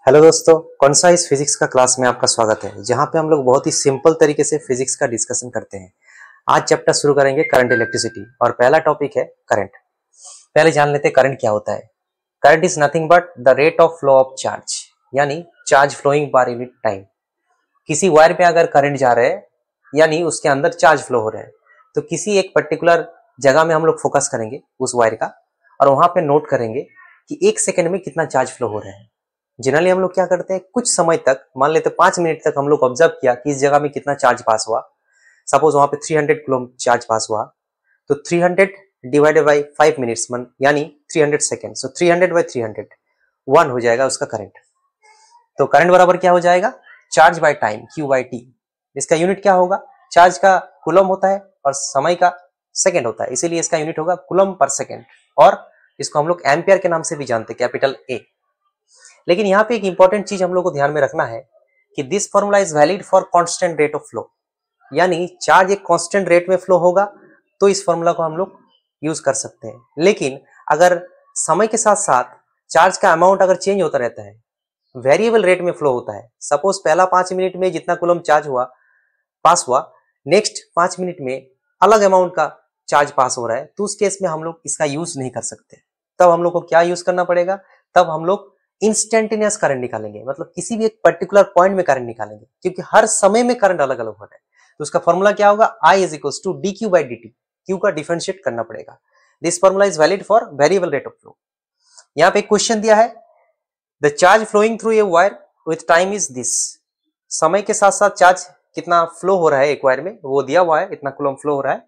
Hello दोस्तों, concise physics का class में आपका स्वागत है, जहां पे हम लोग बहुत ही सिंपल तरीके से फिजिक्स का डिस्कशन करते हैं। आज चैप्टर शुरू करेंगे करंट इलेक्ट्रिसिटी और पहला टॉपिक है करंट। पहले जान लेते हैं करंट क्या होता है। Current is nothing but the rate of flow of charge, यानी charge flowing per unit time. किसी वायर पे अगर करंट जा रहा है यानी उसके अंदर चार्ज फ्लो हो रहा है, तो किसी एक पर्टिकुलर जगह में हम लोग फोकस करेंगे उस वायर का और वहां पे नोट करेंगे कि एक सेकेंड में कितना चार्ज फ्लो हो रहा है। जनरली हम लोग क्या करते हैं, कुछ समय तक, मान लेते 5 मिनट तक हम लोग ऑब्जर्व किया कि इस जगह में कितना चार्ज पास हुआ। सपोज वहां पे 300 कूलम चार्ज पास हुआ, तो 300 डिवाइडेड बाई 5 मिनट्स यानी 300 सेकेंड। सो 300 बाई 300 1 हो जाएगा उसका करंट। तो करंट बराबर क्या हो जाएगा, charge by time, Q by T. इसका यूनिट क्या होगा, चार्ज का कूलम होता है और समय का सेकेंड होता है, इसीलिए इसका यूनिट होगा कूलम पर सेकेंड, और इसको हम लोग एम्पियर के नाम से भी जानते हैं, कैपिटल ए। लेकिन यहाँ पे एक इंपॉर्टेंट चीज हम लोग को ध्यान में रखना है कि this formula is valid for constant rate of flow, यानी चार्ज एक कांस्टेंट रेट में फ्लो होगा तो इस फॉर्मूला को हम लोग यूज कर सकते हैं। लेकिन अगर समय के साथ साथ चार्ज का अमाउंट अगर चेंज होता रहता है, वेरिएबल रेट में फ्लो होता है, सपोज पहला 5 मिनट में जितना कूलम चार्ज हुआ पास हुआ, नेक्स्ट 5 मिनट में अलग अमाउंट का चार्ज पास हो रहा है, तो उस केस में हम लोग इसका यूज नहीं कर सकते। तब हम लोग को क्या यूज करना पड़ेगा, तब हम लोग इंस्टेंटेनियस करंट निकालेंगे, मतलब किसी भी एक पर्टिकुलर पॉइंट में करंट निकालेंगे, क्योंकि हर समय में करंट अलग अलग हो रहा है। तो उसका फॉर्मूला क्या होगा, I is equal to D Q by D T. Q का डिफरेंशिएट करना पड़ेगा। This formula is valid for variable rate of flow. यहाँ पे क्वेश्चन दिया है, the charge flowing through a wire with time is this. समय के साथ साथ चार्ज कितना फ्लो हो रहा है एक वायर में वो दिया हुआ है, इतना कूलम फ्लो हो रहा है।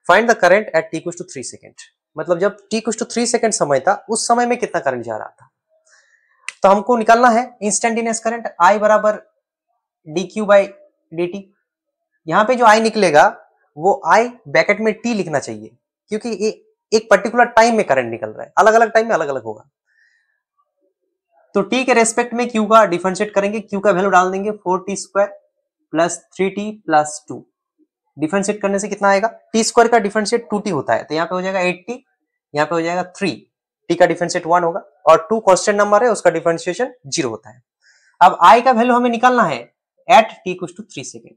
Find the current eight t = 3 second, मतलब जब t = 3 सेकेंड समय था उस समय में कितना करंट जा रहा था। तो हमको निकालना है इंस्टेंटेनियस करंट, I बराबर D Q by D T. यहाँ पे जो I निकलेगा वो I ब्रैकेट में T लिखना चाहिए, क्योंकि एक पर्टिकुलर टाइम में करंट निकल रहा है, अलग अलग टाइम में अलग अलग होगा। तो T के रेस्पेक्ट में Q का डिफरेंशिएट करेंगे, Q का वैल्यू डाल देंगे 4t² plus 3t plus 2। Differentiate करने से कितना आएगा, t² का डिफरेंशिएट 2t होता है, तो यहाँ पे हो जाएगा 8t, यहाँ पे हो जाएगा 3, t का डिफरेंशिएट 1 होगा और 2 कांस्टेंट नंबर है, उसका डिफरेंशिएशन 0 होता है। अब I का वैल्यू हमें निकालना है एट t = 3 सेकेंड,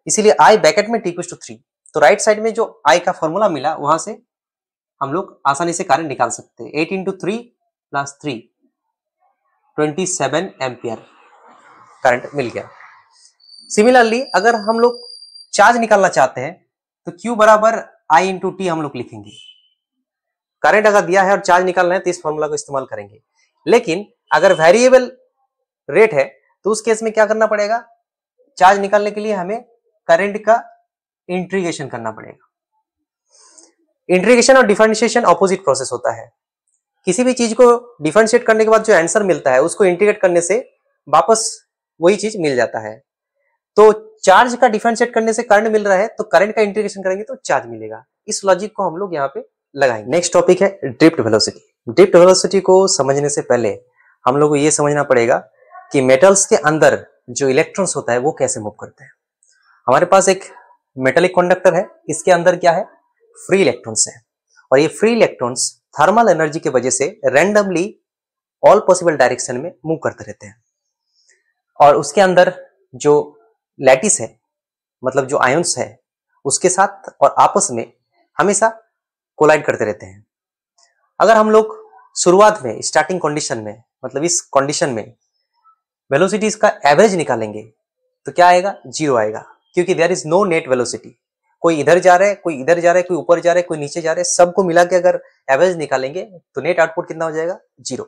इसीलिए I ब्रैकेट में t = 3। तो राइट साइड में जो I का फॉर्मूला मिला वहां से हम लोग आसानी से करंट निकाल सकते हैं। 8 × 3 + 3 27 एम्पियर करंट मिल गया। सिमिलरली अगर हम लोग चार्ज निकालना चाहते हैं तो Q बराबर I × T हम लोग लिखेंगे। करंट अगर दिया है और चार्ज निकालना है तो इस फॉर्मूला को इस्तेमाल करेंगे। लेकिन अगर वेरिएबल रेट है तो उस केस में क्या करना पड़ेगा, चार्ज निकालने के लिए हमें करंट का इंटीग्रेशन करना पड़ेगा। इंटीग्रेशन और डिफरेंशिएशन ऑपोजिट प्रोसेस होता है। किसी भी चीज को डिफरेंशिएट करने के बाद जो आंसर मिलता है उसको इंटीग्रेट करने से वापस वही चीज मिल जाता है। तो चार्ज का डिफरेंशिएट करने से करंट मिल रहा है, तो करंट का इंटीग्रेशन करेंगे तो चार्ज मिलेगा। इस लॉजिक को हम लोग यहाँ पे लगाएंगे। नेक्स्ट टॉपिक है ड्रिफ्ट वेलोसिटी। ड्रिफ्ट वेलोसिटी को समझने से पहले हम लोग को ये समझना पड़ेगा कि मेटल्स के अंदर जो इलेक्ट्रॉन्स होता है वो कैसे मूव करते हैं। हमारे पास एक मेटेलिक कंडक्टर है, इसके अंदर क्या है, फ्री इलेक्ट्रॉन्स है, और ये फ्री इलेक्ट्रॉन्स थर्मल एनर्जी की वजह से रैंडमली ऑल पॉसिबल डायरेक्शन में मूव करते रहते हैं। और उसके अंदर जो लैटिस है, मतलब जो आयंस है, उसके साथ और आपस में हमेशा कोलाइड करते रहते हैं। अगर हम लोग शुरुआत में स्टार्टिंग कंडीशन में, मतलब इस कंडीशन में वेलोसिटीज का एवरेज निकालेंगे तो क्या आएगा, 0 आएगा, क्योंकि there is no net velocity. कोई इधर जा रहा है, कोई इधर जा रहा है, कोई ऊपर जा रहा है, कोई नीचे जा रहा है, सबको मिला के अगर एवरेज निकालेंगे तो नेट आउटपुट कितना हो जाएगा, 0।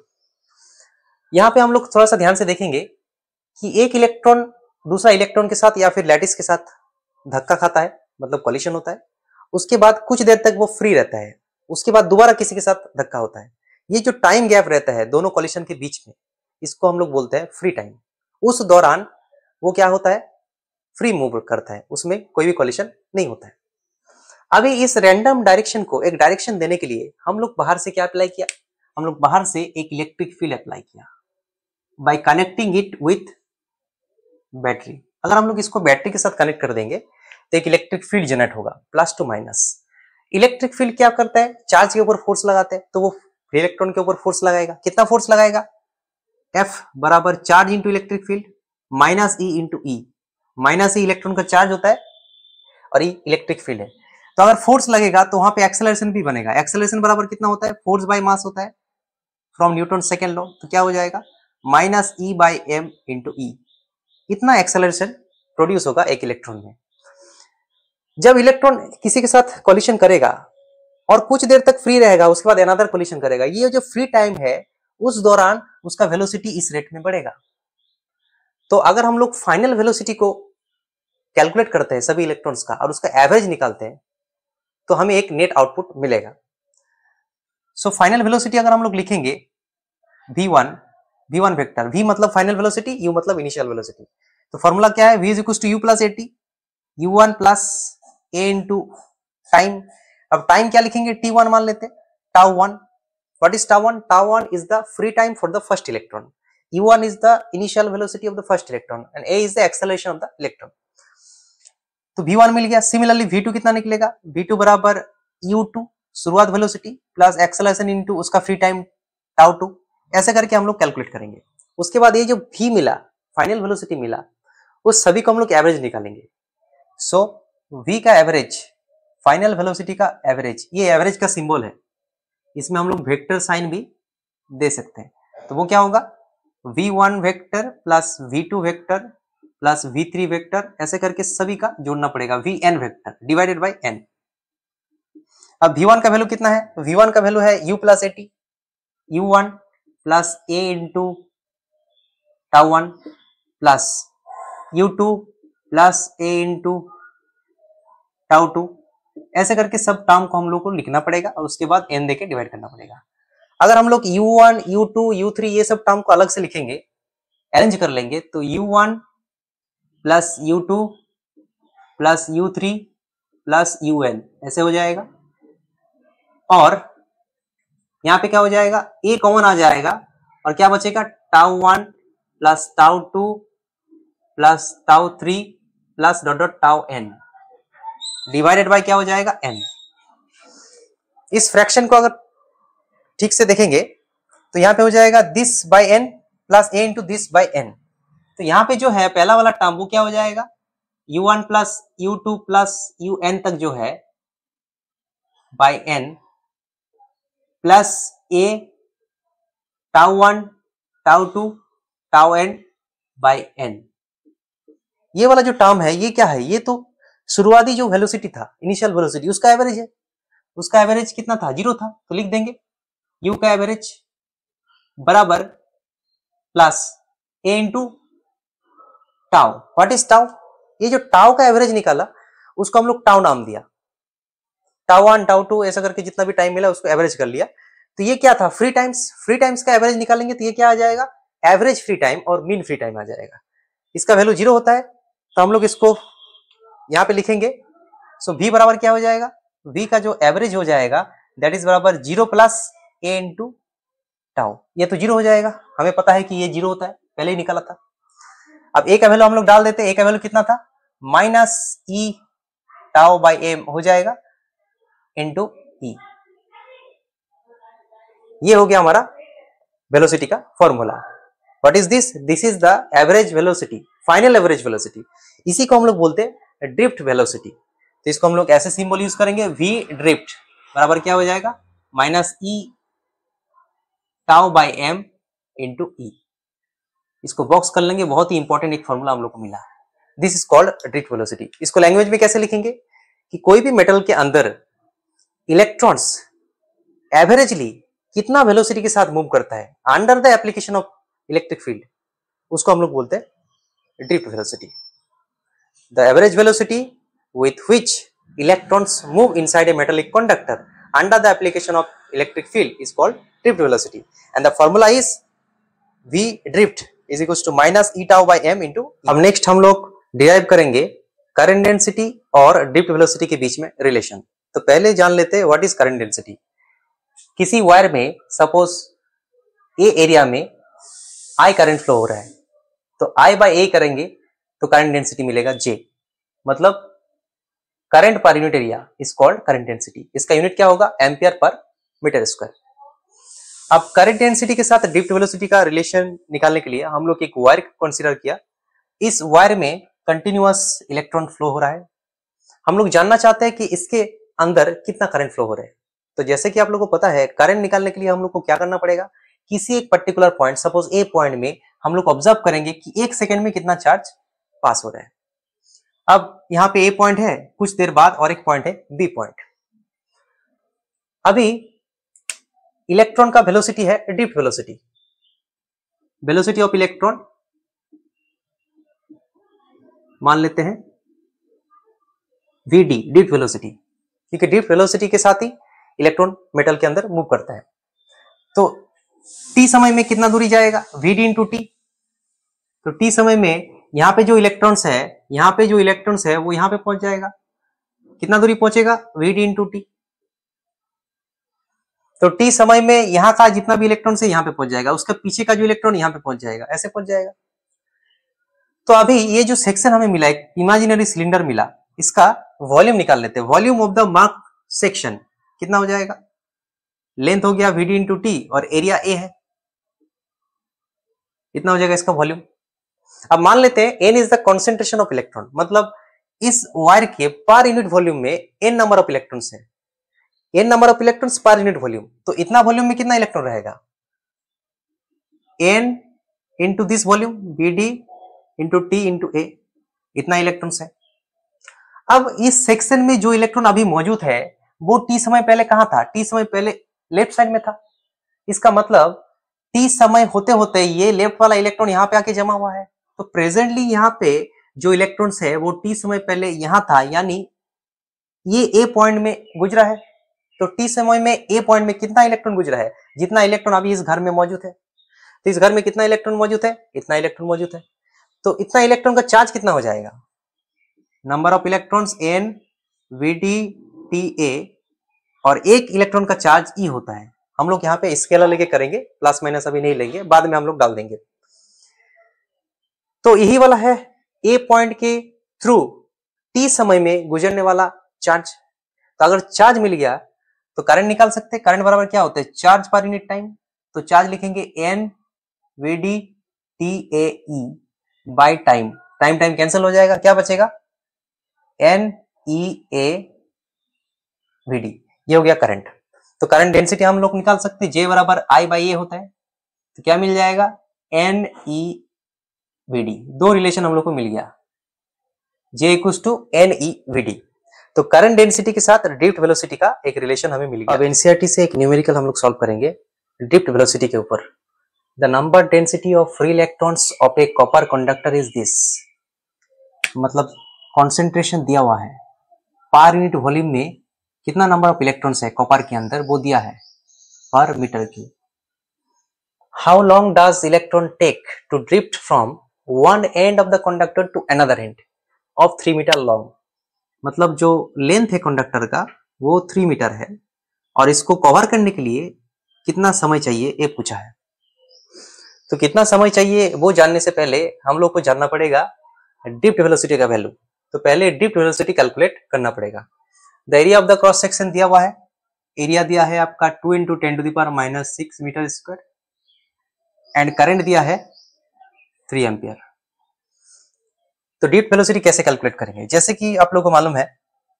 यहाँ पे हम लोग थोड़ा सा ध्यान से देखेंगे कि एक इलेक्ट्रॉन दूसरा इलेक्ट्रॉन के साथ या फिर लैटिस के साथ धक्का खाता है, मतलब कॉलिशन होता है। उसके बाद कुछ देर तक वो फ्री रहता है, उसके बाद दोबारा किसी के साथ धक्का होता है। ये जो टाइम गैप रहता है दोनों कॉलिशन के बीच में, इसको हम लोग बोलते हैं फ्री टाइम। उस दौरान वो क्या होता है, फ्री मूव करता है, उसमें कोई भी कॉलिशन नहीं होता है। अभी इस रैंडम डायरेक्शन को एक डायरेक्शन देने के लिए हम लोग बाहर से क्या अप्लाई किया, हम लोग बाहर से एक इलेक्ट्रिक फील्ड अप्लाई किया bye connecting it with battery. अगर हम लोग इसको बैटरी के साथ कनेक्ट कर देंगे तो एक इलेक्ट्रिक फील्ड जनरेट होगा, plus two minus. Electric field क्या करता है, चार्ज के ऊपर फोर्स लगाते हैं, तो वो इलेक्ट्रॉन के ऊपर फोर्स लगाएगा। कितना फोर्स लगाएगा, एफ बराबर charge into electric field minus E into E. Minus E electron का चार्ज होता है और ई इलेक्ट्रिक फील्ड है। तो अगर फोर्स लगेगा तो वहां पे एक्सेलरेशन भी बनेगा। एक्सेलरेशन बराबर कितना होता है? फोर्स बाय मास होता है फ्रॉम न्यूटन सेकेंड लॉ। तो क्या हो जाएगा? Minus E by M into E. इतना एक्सेलरेशन प्रोड्यूस होगा एक इलेक्ट्रॉन में। जब इलेक्ट्रॉन किसी के साथ कोलिशन करेगा और कुछ देर तक फ्री रहेगा, उसके बाद अनदर कोलिशन करेगा, ये जो फ्री टाइम है उस दौरान उसका वेलोसिटी इस रेट में बढ़ेगा। तो अगर हम लोग फाइनल वेलोसिटी को कैलकुलेट करते हैं सभी इलेक्ट्रॉन्स का और उसका एवरेज निकालते हैं तो हमें एक नेट आउटपुट मिलेगा। सो फाइनल वेलोसिटी अगर हम लोग लिखेंगे v1 वेक्टर, v मतलब फाइनल वेलोसिटी, u मतलब इनिशियल वेलोसिटी। तो फॉर्मूला क्या है? v is equal to u plus at, u1 plus a into time. अब टाइम क्या लिखेंगे? t1 मान लेते हैं, tau one. What is tau one? Tau one is the free time for the first electron, u1 is the initial velocity of the first electron and a is the acceleration of the electron। तो v1 मिल गया। Similarly v2 कितना निकलेगा? v2 बराबर u2 शुरुआत velocity plus acceleration into उसका free time tau 2। ऐसे करके हम लोग कैलकुलेट करेंगे। उसके बाद ये जो v मिला, फाइनल वेलोसिटी मिला, उस सभी को हम लोग एवरेज निकालेंगे। सो v का एवरेज, फाइनल वेलोसिटी का एवरेज, ये एवरेज का सिंबल है, इसमें हम लोग वेक्टर साइन भी दे सकते हैं। तो वो क्या होगा? v1 vector plus v2 vector plus v3 vector, ऐसे करके सभी का जोड़ना पड़ेगा, vn vector divided by n। अब v1 का वैल्यू कितना है? v1 का वैल्यू है u plus at, u1 plus a into tau one plus u2 plus a into tau two. ऐसे करके सब टर्म को हम लोग को लिखना पड़ेगा और उसके बाद n देके डिवाइड करना पड़ेगा। अगर हम लोग u1, u2, u3 ये सब टर्म को अलग से लिखेंगे, अरेंज कर लेंगे, तो u1 plus u2 plus u3 plus un ऐसे हो जाएगा। और यहाँ पे क्या हो जाएगा? a कॉमन आ जाएगा और क्या बचेगा? Tau one plus tau two plus tau three plus dot dot tau n divided by क्या हो जाएगा? n। इस फ्रैक्शन को अगर ठीक से देखेंगे तो यहाँ पे हो जाएगा this by n plus a into this by n। तो यहाँ पे जो है पहला वाला टर्म वो क्या हो जाएगा? u1 plus u2 plus un तक जो है by n plus a tau one tau two tau n by n। ये वाला जो टर्म है ये क्या है? ये तो शुरुआती जो वेलोसिटी था, इनिशियल वेलोसिटी, उसका एवरेज है। उसका एवरेज कितना था? 0 था। तो लिख देंगे u का एवरेज बराबर plus a into tau. What is tau? ये जो टाउ का एवरेज निकाला उसको हम लोग टाउ नाम दिया। टाउ वन टाउ टू ऐसा करके जितना भी टाइम मिला उसको एवरेज कर लिया। तो ये क्या था? Free times. फ्री टाइम्स का एवरेज निकालेंगे तो ये क्या आ जाएगा? एवरेज फ्री टाइम और मीन फ्री टाइम आ जाएगा। इसका वैल्यू 0 होता है तो हम लोग इसको यहाँ पे लिखेंगे। सो v बराबर क्या हो जाएगा? v का जो एवरेज हो जाएगा दैट इज बराबर 0 प्लस a इंटू टाउ। ये तो 0 हो जाएगा, हमें पता है कि ये 0 होता है, पहले ही निकाला था। अब a का वैल्यू हम लोग डाल देते हैं। a का वैल्यू कितना था? Minus E tau by M हो जाएगा इंटू ई। ये हो गया हमारा वेलोसिटी का formula. What is this? This is the average velocity, final average velocity. इसी को हम लोग बोलते हैं ड्रिफ्ट वेलोसिटी। तो इसको हम लोग ऐसे सिंबल यूज करेंगे, v ड्रिफ्ट बराबर क्या हो जाएगा? Minus E tau by M into E. इसको बॉक्स कर लेंगे, बहुत ही इंपॉर्टेंट एक फॉर्मूला हम लोग को मिला। This is called drift velocity. इसको लैंग्वेज में कैसे लिखेंगे कि कोई भी मेटल के अंदर इलेक्ट्रॉन्स एवरेजली कितना वेलोसिटी के साथ मूव करता है under the application of electric field, उसको हम लोग बोलते हैं drift velocity. The average velocity with which electrons move inside a metallic conductor under the application of electric field is called drift velocity, and the formula is v drift is equals to minus e tau by m into। अब next हम लोग derive करेंगे current density और drift velocity के बीच में relation. तो पहले जान लेते हैं व्हाट इज करंट डेंसिटी। किसी वायर में सपोज ए एरिया में I करंट फ्लो हो रहा है, तो I बाय A करेंगे तो करंट डेंसिटी मिलेगा J, मतलब current per unit area is called current density. इसका यूनिट क्या होगा? Ampere per metre square. अब करंट डेंसिटी के साथ ड्रिफ्ट वेलोसिटी का रिलेशन निकालने के लिए हम लोग एक वायर कंसीडर किया। इस वायर में कंटिन्यूअस इलेक्ट्रॉन फ्लो हो रहा है। हम लोग जानना चाहते हैं कि इसके अंदर कितना करंट फ्लो हो रहा है। तो जैसे कि आप लोगों को पता है, करंट निकालने के लिए हम लोग को क्या करना पड़ेगा, किसी एक पर्टिकुलर पॉइंट, सपोज ए पॉइंट में हम लोग ऑब्जर्व करेंगे कि 1 सेकंड में कितना चार्ज पास हो रहा है। अब यहाँ पे ए पॉइंट है, कुछ देर बाद और एक पॉइंट है बी पॉइंट। अभी इलेक्ट्रॉन का वेलोसिटी है drift velocity, velocity of electron मान लेते हैं vd, ड्रिफ्ट वेलोसिटी, क्योंकि ड्रिफ्ट वेलोसिटी के साथ ही इलेक्ट्रॉन मेटल के अंदर मूव करता है। तो t समय में कितना दूरी जाएगा, vd इंटू टी। तो t समय में यहाँ पे जो इलेक्ट्रॉन्स है, यहाँ पे जो इलेक्ट्रॉन्स है वो यहाँ पे पहुंच जाएगा। कितना दूरी पहुंचेगा, vd इंटू टी। तो t समय में यहाँ का जितना भी इलेक्ट्रॉन है यहाँ पे पहुंच जाएगा, उसका पीछे का जो इलेक्ट्रॉन यहाँ पे पहुंच जाएगा, ऐसे पहुंच जाएगा। तो अभी ये जो सेक्शन हमें मिला, एक इमेजिनरी सिलेंडर मिला, इसका वॉल्यूम निकाल लेते हैं। Volume of the mark section कितना हो जाएगा, लेंथ हो गया vd इंटू टी और एरिया a है, इतना हो जाएगा इसका वॉल्यूम। अब मान लेते हैं n is the concentration of electron, मतलब इस वायर के पर यूनिट वॉल्यूम में n नंबर ऑफ इलेक्ट्रॉन्स है, n नंबर ऑफ इलेक्ट्रॉन्स पर यूनिट वॉल्यूम। तो इतना वॉल्यूम में कितना इलेक्ट्रॉन रहेगा, n into this volume vd into T into a, इतना इलेक्ट्रॉन्स है। अब इस सेक्शन में जो इलेक्ट्रॉन अभी मौजूद है वो t समय पहले कहां था, t समय पहले लेफ्ट साइड में था। इसका मतलब t समय होते होते ये लेफ्ट वाला इलेक्ट्रॉन यहाँ पे आके जमा हुआ है। तो प्रेजेंटली यहाँ पे जो इलेक्ट्रॉन्स है वो t समय पहले यहाँ था, यानी ये a पॉइंट में गुजरा है। तो t समय में a पॉइंट में कितना इलेक्ट्रॉन गुजरा है, जितना इलेक्ट्रॉन अभी इस घर में मौजूद है। तो इस घर में कितना इलेक्ट्रॉन मौजूद है, इतना इलेक्ट्रॉन मौजूद है। तो इतना इलेक्ट्रॉन का चार्ज कितना हो जाएगा, number of electrons n vd ta, और एक इलेक्ट्रॉन का चार्ज e होता है। हम लोग यहाँ पे स्केलर लेके करेंगे, प्लस माइनस अभी नहीं लेंगे, बाद में हम लोग डाल देंगे। तो यही वाला है ए पॉइंट के थ्रू t समय में गुजरने वाला चार्ज। तो अगर चार्ज मिल गया तो करंट निकाल सकते हैं। करंट बराबर क्या होता है, चार्ज पर यूनिट टाइम। तो चार्ज लिखेंगे n vd tae by time, time time cancel हो जाएगा, क्या बचेगा, n e a vd, ये हो गया करंट। तो करंट डेंसिटी हम लोग निकाल सकते हैं, J बराबर I बाई A होता है। तो क्या मिल जाएगा, n e vd, दो रिलेशन हम लोग को मिल गया, J equals to n e vd। तो करंट डेंसिटी के साथ ड्रिफ्ट वेलोसिटी का एक रिलेशन हमें मिल गया। अब एनसीईआरटी से एक न्यूमेरिकल हम लोग सॉल्व करेंगे ड्रिफ्ट वेलोसिटी के ऊपर। The number density of free electrons of a copper conductor is this, मतलब कॉन्सेंट्रेशन दिया हुआ है, पर यूनिट वॉल्यूम में कितना नंबर ऑफ इलेक्ट्रॉन्स है कॉपर के अंदर वो दिया है पर मीटर की। How long does electron take to drift from one end of the conductor to another end of 3 metre long, मतलब जो लेंथ है कंडक्टर का वो 3 मीटर है और इसको कवर करने के लिए कितना समय चाहिए ये पूछा है। तो कितना समय चाहिए वो जानने से पहले हम लोग को जानना पड़ेगा ड्रिफ्ट वेलोसिटी का वैल्यू। तो पहले ड्रिफ्ट वेलोसिटी कैलकुलेट करना पड़ेगा। The area of the cross section दिया हुआ है, एरिया दिया है आपका 2 × 10⁻⁻⁶ मीटर स्क्वायर एंड करंट दिया है 3 एम्पियर। तो ड्रिफ्ट वेलोसिटी कैसे कैलकुलेट करेंगे, जैसे कि आप लोगों को मालूम है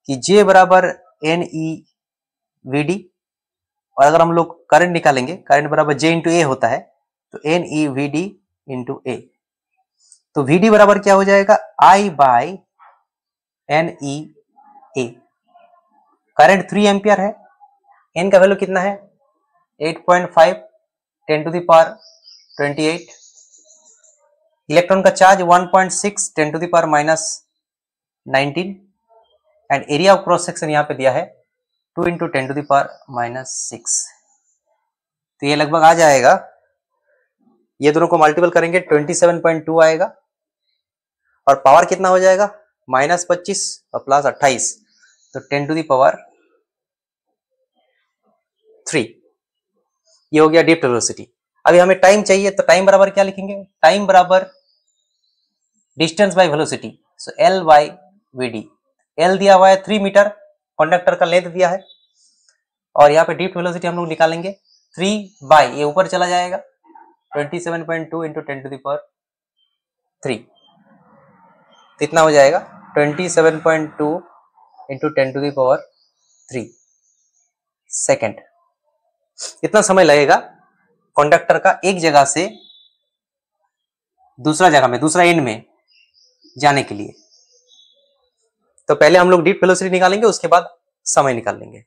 कि J बराबर n e vd, और अगर हम लोग करंट निकालेंगे, करंट बराबर J इंटू ए होता है, तो n e vd इंटू ए। तो vd बराबर क्या हो जाएगा, I by n e a। Current 3 ampere है, n का वैल्यू कितना है 8.5 10⁻28, इलेक्ट्रॉन का charge 1.6 10⁻⁻19 and area of cross section यहाँ पे दिया है 2 × 10⁻⁻6। तो ये लगभग आ जाएगा, ये दोनों को मल्टीपल करेंगे 27.2 आएगा, और पावर कितना हो जाएगा -25 और +28, तो 10⁻3। ये हो गया ड्रिफ्ट वेलोसिटी। अभी हमें टाइम चाहिए, तो टाइम बराबर क्या लिखेंगे, टाइम बराबर distance by velocity, so L by vd। L दिया हुआ है 3 मीटर, कंडक्टर का लेंथ दिया है, और यहाँ पे ड्रिफ्ट वेलोसिटी हम लोग निकालेंगे 3 ये ऊपर चला जाएगा 27.2 इंटू 10⁻³ कितना हो जाएगा 27.2 इंटू 10⁻³ सेकेंड। कितना समय लगेगा कंडक्टर का एक जगह से दूसरा जगह में, दूसरा एंड में जाने के लिए। तो पहले हम लोग डीप वेलोसिटी निकालेंगे, उसके बाद समय निकाल लेंगे।